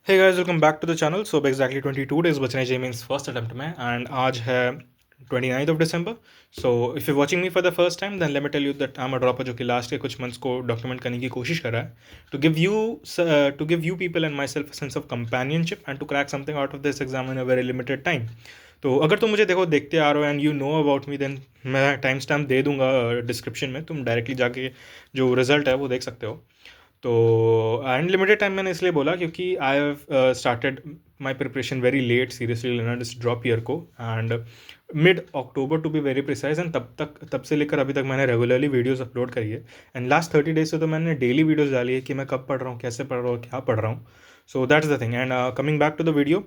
Hey guys, welcome back to the channel. So exactly 22 days बच रहे हैं JEE Mains first attempt में and आज है 29th of December. So if you watching me for the first time then let me tell you that I am a dropper जो कि last के कुछ मंथ्स को डॉक्यूमेंट करने की कोशिश कर रहा है to give you people and myself sense of companionship and to crack something out of this exam in a very limited time. तो अगर तुम मुझे देखते आ रहे हो and you know about me then मैं टाइम स्टैम्प दे दूंगा डिस्क्रिप्शन में, तुम डायरेक्टली जाके जो रिजल्ट है वो देख सकते हो। तो अनलिमिटेड टाइम मैंने इसलिए बोला क्योंकि I have started my preparation very late seriously learn this drop year को and mid October to be very precise. एंड तब से लेकर अभी तक मैंने रेगुलरली वीडियोस अपलोड करी है एंड लास्ट 30 डेज से तो मैंने डेली वीडियोस डाली है कि मैं कब पढ़ रहा हूँ, कैसे पढ़ रहा हूँ, क्या पढ़ रहा हूँ। So that's the thing and coming back to the video.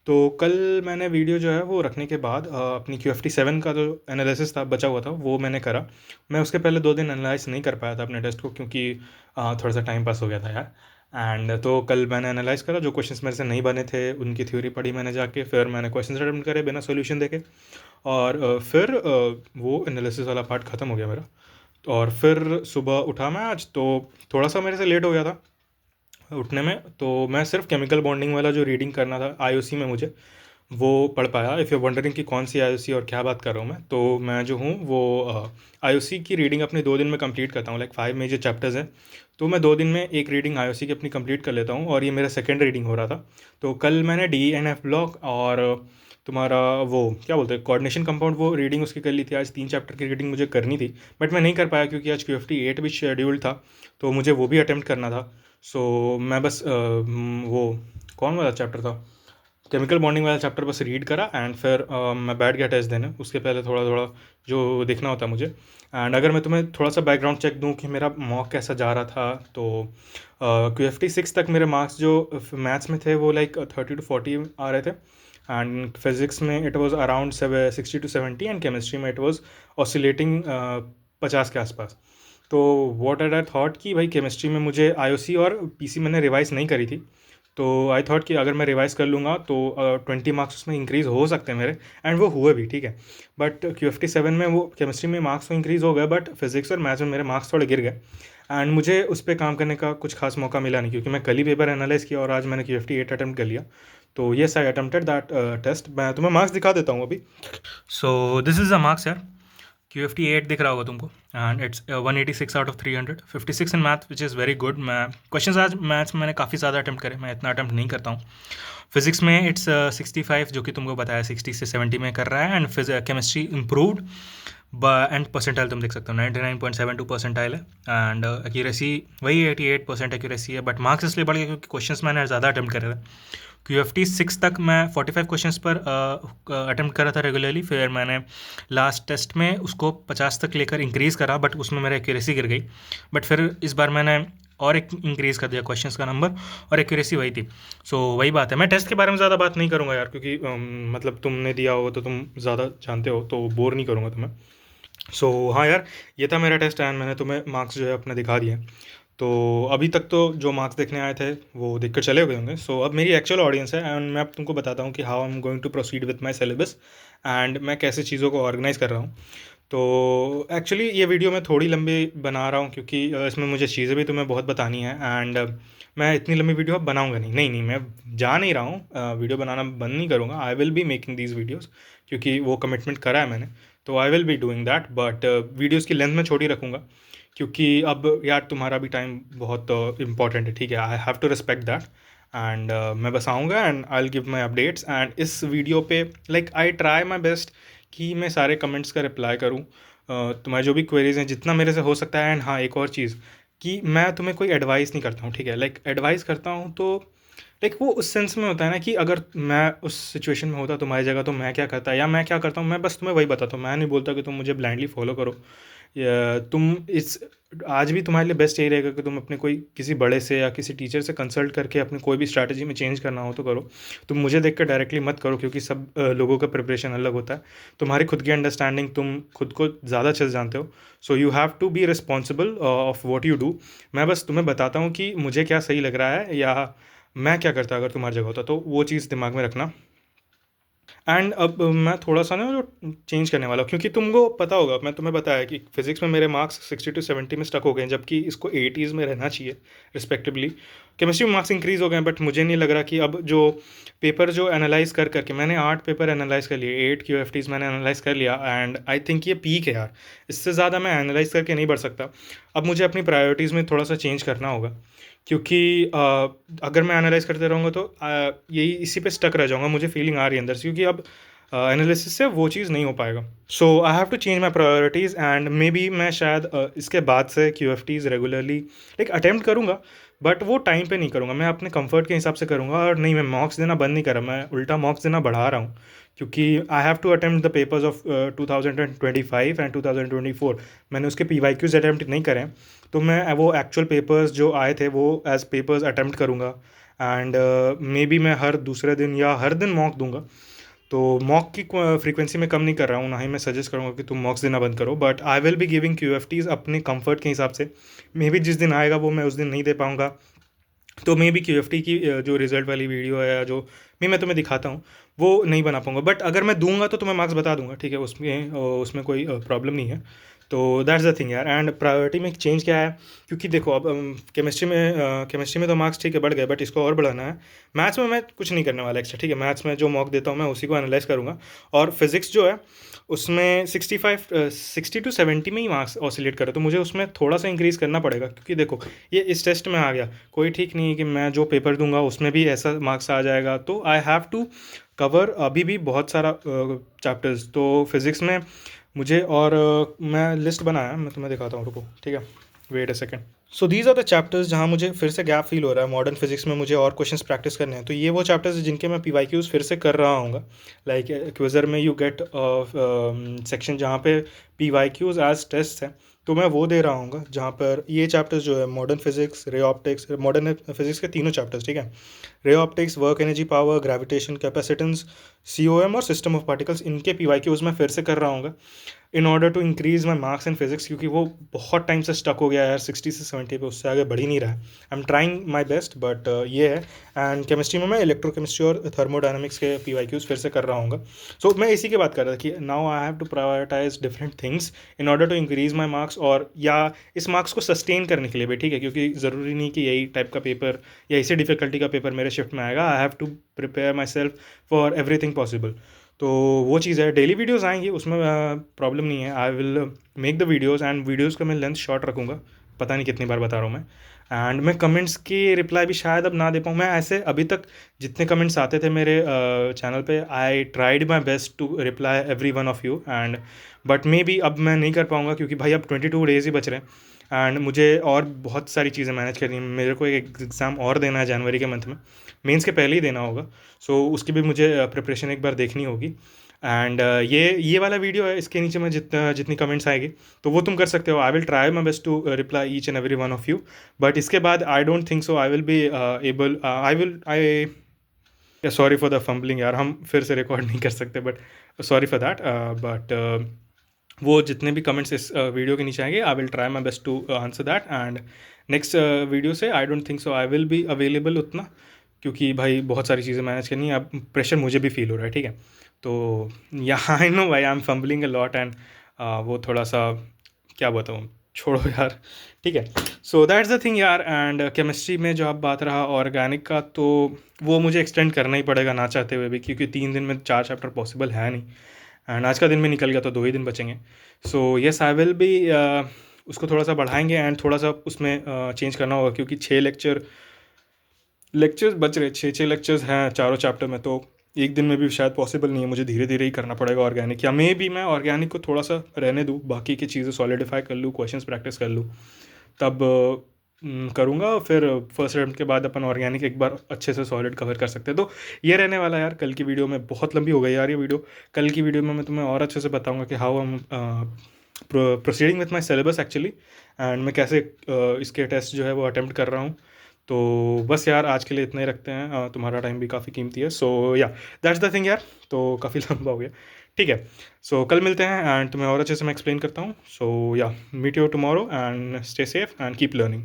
तो कल मैंने वीडियो जो है वो रखने के बाद अपनी QFT 7 का जो एनालिसिस था बचा हुआ था वो मैंने करा। मैं उसके पहले 2 दिन एनालाइज नहीं कर पाया था अपने टेस्ट को क्योंकि थोड़ा सा टाइम पास हो गया था यार। एंड तो कल मैंने एनालाइज करा, जो क्वेश्चंस मेरे से नहीं बने थे उनकी थ्योरी पढ़ी मैंने जाके, फिर मैंने क्वेश्चंस अटेम्प्ट करे बिना सॉल्यूशन देखे और फिर वो एनालिसिस वाला पार्ट ख़त्म हो गया मेरा। और फिर सुबह उठा मैं आज, तो थोड़ा सा मेरे से लेट हो गया था उठने में, तो मैं सिर्फ केमिकल बॉन्डिंग वाला जो रीडिंग करना था आईओसी में मुझे वो पढ़ पाया। इफ़ यू वंडरिंग कि कौन सी आईओसी और क्या बात कर रहा हूँ मैं, तो मैं जो हूँ वो आईओसी की रीडिंग अपने 2 दिन में कंप्लीट करता हूँ। लाइक 5 मेजर चैप्टर्स हैं, तो मैं 2 दिन में एक रीडिंग आईओसी की अपनी कंप्लीट कर लेता हूँ और ये मेरा सेकेंड रीडिंग हो रहा था। तो कल मैंने DENF ब्लॉक और तुम्हारा वो क्या बोलते हैं कोऑर्डिनेशन कंपाउंड वो रीडिंग उसकी कर ली थी। आज 3 चैप्टर की रीडिंग मुझे करनी थी बट मैं नहीं कर पाया क्योंकि आज QFT 8 भी शेड्यूल्ड था, तो मुझे वो भी अटेम्प्ट करना था। सो मैं बस वो कौन वाला चैप्टर था, केमिकल बॉन्डिंग वाला चैप्टर बस रीड करा एंड फिर मैं बैठ गया टेस्ट देने। उसके पहले थोड़ा थोड़ा जो देखना होता है मुझे। एंड अगर मैं तुम्हें थोड़ा सा बैकग्राउंड चेक दूं कि मेरा मॉक कैसा जा रहा था, तो QFT 6 तक मेरे मार्क्स जो मैथ्स में थे वो लाइक 30 to 40 आ रहे थे एंड फिज़िक्स में it was around 60 to 70 and chemistry में इट वाज ऑसिलेटिंग 50 के आसपास। तो व्हाट आर आई थॉट कि भाई केमिस्ट्री में मुझे आईओसी और पीसी मैंने रिवाइज नहीं करी थी, तो आई थॉट कि अगर मैं रिवाइज कर लूँगा तो 20 मार्क्स उसमें इंक्रीज़ हो सकते हैं मेरे। एंड वो हुए भी, ठीक है। बट QFT 7 में वो केमिस्ट्री में मार्क्स तो इंक्रीज़ हो गए बट फिजिक्स और मैथ्स में मेरे मार्क्स थोड़े गिर गए एंड मुझे उस पर काम करने का कुछ खास मौका मिला नहीं क्योंकि मैं कल ही पेपर एनालाइज किया और आज मैंने QFT 8 अटैम्प्ट कर लिया। तो yes, I attempted that test. मैं तुम्हें मार्क्स दिखा देता हूँ अभी। So this is the marks यार। QFT 8 दिख रहा होगा तुमको and it's 186 out of 300, 56 in math which is very good. मैं क्वेश्चन आज मैथ्स में मैंने काफ़ी ज़्यादा अटैम्प्ट करे, मैं इतना अटैम्प्ट नहीं करता हूँ। फिजिक्स में इट्स 65 जो कि तुमको बताया 60 से 70 में कर रहा है and chemistry improved and percentile तुम देख सकते हो 99.72 परसेंटाइल है एंड एक्यूरेसी वही 88% एक्यूरेसी है। बट मार्क्स इसलिए बढ़ गया क्योंकि क्वेश्चंस मैंने ज़्यादा अटैम्प्ट करे थे। QFT 6 तक मैं 45 क्वेश्चंस पर अटैम्प्ट कर रहा था रेगुलरली, फिर मैंने लास्ट टेस्ट में उसको 50 तक लेकर इंक्रीज़ करा बट उसमें मेरा एक्यूरेसी गिर गई। बट फिर इस बार मैंने और एक इंक्रीज़ कर दिया क्वेश्चंस का नंबर और एक्यूरेसी वही थी। सो वही बात है, मैं टेस्ट के बारे में ज़्यादा बात नहीं करूँगा यार क्योंकि मतलब तुमने दिया हो तो तुम ज़्यादा जानते हो, तो बोर नहीं करूँगा तुम्हें। सो हाँ यार, ये था मेरा टेस्ट एंड मैंने तुम्हें मार्क्स जो है अपने दिखा दिए। तो अभी तक तो जो मार्क्स देखने आए थे वो देख कर चले हुए होंगे। सो अब मेरी एक्चुअल ऑडियंस है एंड मैं अब तुमको बताता हूँ कि how I am going to proceed with my syllabus and मैं कैसे चीज़ों को ऑर्गेनाइज कर रहा हूँ। तो एक्चुअली ये वीडियो मैं थोड़ी लंबी बना रहा हूँ क्योंकि इसमें मुझे चीज़ें भी तुम्हें बहुत बतानी है एंड मैं इतनी लंबी वीडियो अब बनाऊँगा नहीं, नहीं नहीं, मैं जा नहीं रहा हूँ, वीडियो बनाना बंद नहीं करूँगा। आई will be making these videos क्योंकि वो कमिटमेंट करा है मैंने, तो आई will be doing that. But videos की लेंथ में छोटी रखूँगा क्योंकि अब यार तुम्हारा भी टाइम बहुत इंपॉर्टेंट है, ठीक है। I have to respect that and मैं बस आऊँगा and I will give my updates and इस वीडियो पे like I try my best कि मैं सारे कमेंट्स का रिप्लाई करूँ, तुम्हारे जो भी क्वेरीज हैं जितना मेरे से हो सकता है। एंड हाँ, एक और चीज़ कि मैं तुम्हें कोई एडवाइस नहीं करता हूँ, ठीक है। लाइक एडवाइस करता हूँ तो लाइक वो उस सेंस में होता है ना कि अगर मैं उस सिचुएशन में होता तुम्हारी जगह तो मैं क्या करता या मैं क्या करता हूँ, मैं बस तुम्हें वही बताता हूँ। मैं नहीं बोलता कि तुम मुझे ब्लाइंडली फॉलो करो या तुम इस आज भी तुम्हारे लिए बेस्ट यही रहेगा कि तुम अपने कोई किसी बड़े से या किसी टीचर से कंसल्ट करके अपनी कोई भी स्ट्रैटेजी में चेंज करना हो तो करो। तुम मुझे देख कर डायरेक्टली मत करो क्योंकि सब लोगों का प्रिपरेशन अलग होता है। तुम्हारी खुद की अंडरस्टैंडिंग, तुम खुद को ज़्यादा अच्छे से जानते हो। So you have to be responsible of what you do. मैं बस तुम्हें बताता हूँ कि मुझे क्या सही लग रहा है या मैं क्या करता अगर तुम्हारी जगह होता, तो वो चीज़ दिमाग में रखना। एंड अब मैं थोड़ा सा ना जो चेंज करने वाला हूँ, क्योंकि तुमको पता होगा, मैं तुम्हें बताया कि फिजिक्स में मेरे मार्क्स 60 to 70 में स्टक हो गए हैं, जबकि इसको 80s में रहना चाहिए रिस्पेक्टिवली। केमिस्ट्री में मार्क्स इंक्रीज हो गए हैं, बट मुझे नहीं लग रहा कि अब जो पेपर जो एनालाइज कर करके मैंने 8 पेपर एनालाइज कर लिए, 8 QFTs मैंने एनालाइज कर लिया, एंड आई थिंक ये पीक है यार। इससे ज़्यादा मैं एनालाइज करके नहीं बढ़ सकता। अब मुझे अपनी प्रायोरिटीज़ में थोड़ा सा चेंज करना होगा, क्योंकि अगर मैं एनालाइज करते रहूँगा तो यही इसी पे स्टक रह जाऊँगा, मुझे फीलिंग आ रही है अंदर से, क्योंकि अब एनालिसिस से वो चीज़ नहीं हो पाएगा। So I have to change my priorities, and maybe मैं शायद इसके बाद से QFTs रेगुलरली लाइक अटैम्प्ट करूँगा, बट वो टाइम पे नहीं करूँगा, मैं अपने कंफर्ट के हिसाब से करूँगा। और नहीं, मैं मॉक्स देना बंद नहीं कर रहा, मैं उल्टा मॉक्स देना बढ़ा रहा हूँ, क्योंकि I have to attempt the papers of 2025 and 2024। मैंने उसके PYQs अटैम्प्ट नहीं करे हैं, तो मैं वो एक्चुअल पेपर्स जो आए थे वो एज पेपर्स अटैम्प्ट करूँगा। एंड मे बी मैं हर दूसरे दिन या हर दिन मॉक दूंगा। तो मॉक की फ्रीक्वेंसी में कम नहीं कर रहा हूँ, ना ही मैं सजेस्ट करूँगा कि तुम मॉक्स देना बंद करो, but I will be giving QFTs अपने कंफर्ट के हिसाब से। मे बी जिस दिन आएगा वो मैं उस दिन नहीं दे पाऊँगा, तो मे बी QFT की जो रिजल्ट वाली वीडियो है या जो भी मैं तुम्हें दिखाता हूँ वो नहीं बना पाऊँगा, बट अगर मैं दूंगा तो तुम्हें मार्क्स बता दूंगा, ठीक है, उसमें उसमें कोई प्रॉब्लम नहीं है। तो दैट्स द थिंग यार। एंड प्रायोरिटी में चेंज क्या है, क्योंकि देखो अब केमिस्ट्री में तो मार्क्स ठीक है बढ़ गए, बट इसको और बढ़ाना है। मैथ्स में मैं कुछ नहीं करने वाला एक्स्ट्रा, ठीक है, मैथ्स में जो मॉक देता हूँ मैं उसी को एनालाइज करूँगा। और फिजिक्स जो है उसमें 60 to 70 में ही मार्क्स ऑसिलेट करे, तो मुझे उसमें थोड़ा सा इंक्रीज़ करना पड़ेगा, क्योंकि देखो ये इस टेस्ट में आ गया, कोई ठीक नहीं है कि मैं जो पेपर दूंगा उसमें भी ऐसा मार्क्स आ जाएगा। तो आई हैव टू कवर अभी भी बहुत सारा चैप्टर्स तो फिज़िक्स में मुझे। और मैं लिस्ट बनाया, मैं तुम्हें दिखाता हूँ, रुको, ठीक है, wait a second. So these are the chapters जहाँ मुझे फिर से गैप फील हो रहा है। मॉडर्न फिजिक्स में मुझे और क्वेश्चंस प्रैक्टिस करने हैं, तो ये वो चैप्टर्स हैं जिनके मैं PYQs फिर से कर रहा हूँ। लाइक क्विज़र में यू गेट सेक्शन जहाँ पे PYQs एज टेस्ट है, तो मैं वो दे रहा हूँ, जहाँ पर ये चैप्टर्स जो है modern physics, ray optics, modern physics के तीनों चैप्टर्स, ठीक है, ray optics, work energy power, gravitation, capacitance, COM और सिस्टम ऑफ पार्टिकल्स, इनके PYQs मैं फिर से कर रहा हूँ in order to increase my marks in physics, क्योंकि वो बहुत टाइम से स्टक हो गया है यार, 60 से 70 पे, उससे आगे बढ़ ही नहीं रहा है। I am trying my best, but ये है। एंड केमिस्ट्री में मैं इलेक्ट्रोकेमिस्ट्री और थर्मोडायनामिक्स के PYQs फिर से कर रहा हूँ। सो मैं इसी की बात कर रहा था कि now I have to prioritize different things in order to increase my marks, और या इस मार्क्स को सस्टेन करने के लिए भी, ठीक है, क्योंकि ज़रूरी नहीं कि यही टाइप का पेपर या इसी डिफ़िकल्टी का पेपर मेरे शिफ्ट में आएगा। I have to prepare myself for everything possible. तो वो चीज़ है, डेली वीडियोस आएंगी, उसमें प्रॉब्लम नहीं है। I will make the videos, and videos का मैं लेंथ शॉर्ट रखूँगा, पता नहीं कितनी बार बता रहा हूँ मैं। एंड मैं कमेंट्स की रिप्लाई भी शायद अब ना दे पाऊँ। मैं ऐसे अभी तक जितने कमेंट्स आते थे मेरे चैनल पे, I tried my best to reply every one of you, and but maybe अब मैं नहीं कर पाऊँगा, क्योंकि भाई अब 22 डेज़ ही बच रहे हैं, एंड मुझे और बहुत सारी चीज़ें मैनेज करनी है। मेरे को एक एग्ज़ाम और देना है जनवरी के मंथ में, मेंस के पहले ही देना होगा। सो उसकी भी मुझे प्रिपरेशन एक बार देखनी होगी। एंड ये वाला वीडियो है, इसके नीचे मैं जितनी कमेंट्स आएगी तो वो तुम कर सकते हो। I will try my best to reply each and every one of you, but इसके बाद I don't think so I will be able, I sorry for the fumbling यार, हम फिर से रिकॉर्ड नहीं कर सकते, but sorry for that. But वो जितने भी कमेंट्स इस वीडियो के नीचे आएंगे, I will try my best to answer that. And next video से I don't think so I will be available उतना, क्योंकि भाई बहुत सारी चीज़ें मैनेज करनी है, अब प्रेशर मुझे भी फील हो रहा है, ठीक है। तो यहाँ आई नो भाई I am fumbling a lot, and वो थोड़ा सा क्या बताऊँ, छोड़ो यार, ठीक है। सो दैट्स द थिंग यार। एंड केमिस्ट्री में जो आप बात रहा ऑर्गेनिक का, तो वो मुझे एक्सटेंड करना ही पड़ेगा ना चाहते हुए भी, क्योंकि 3 दिन में 4 चैप्टर पॉसिबल है नहीं, एंड आज का दिन में निकल गया तो 2 ही दिन बचेंगे। So yes I will B उसको थोड़ा सा बढ़ाएंगे, एंड थोड़ा सा उसमें चेंज करना होगा, क्योंकि 6 लेक्चर्स बच रहे, 6 लेक्चर्स हैं चारों चैप्टर में, तो एक दिन में भी शायद पॉसिबल नहीं है, मुझे धीरे धीरे ही करना पड़ेगा ऑर्गेनिक, या मे भी मैं ऑर्गेनिक को थोड़ा सा रहने दूँ, बाकी की चीज़ें सॉलिडिफाई कर लूँ, क्वेश्चंस प्रैक्टिस कर लूँ, तब करूँगा। फिर फर्स्ट अटेम्प्ट के बाद अपन ऑर्गेनिक एक बार अच्छे से सॉलिड कवर कर सकते हैं। तो ये रहने वाला है यार कल की वीडियो में। बहुत लंबी हो गई यार ये वीडियो। कल की वीडियो में मैं तुम्हें और अच्छे से बताऊँगा कि हाउ हम proceeding with my syllabus actually, and मैं कैसे इसके टेस्ट जो है वो अटेम्प्ट कर रहा हूँ। तो बस यार आज के लिए इतना ही रखते हैं, तुम्हारा टाइम भी काफ़ी कीमती है। सो या दैट्स द थिंग यार, तो काफ़ी लंबा हो गया, ठीक है। सो कल मिलते हैं, एंड तुम्हें और अच्छे से मैं एक्सप्लेन करता हूँ। So yeah meet you tomorrow, and stay safe and keep learning.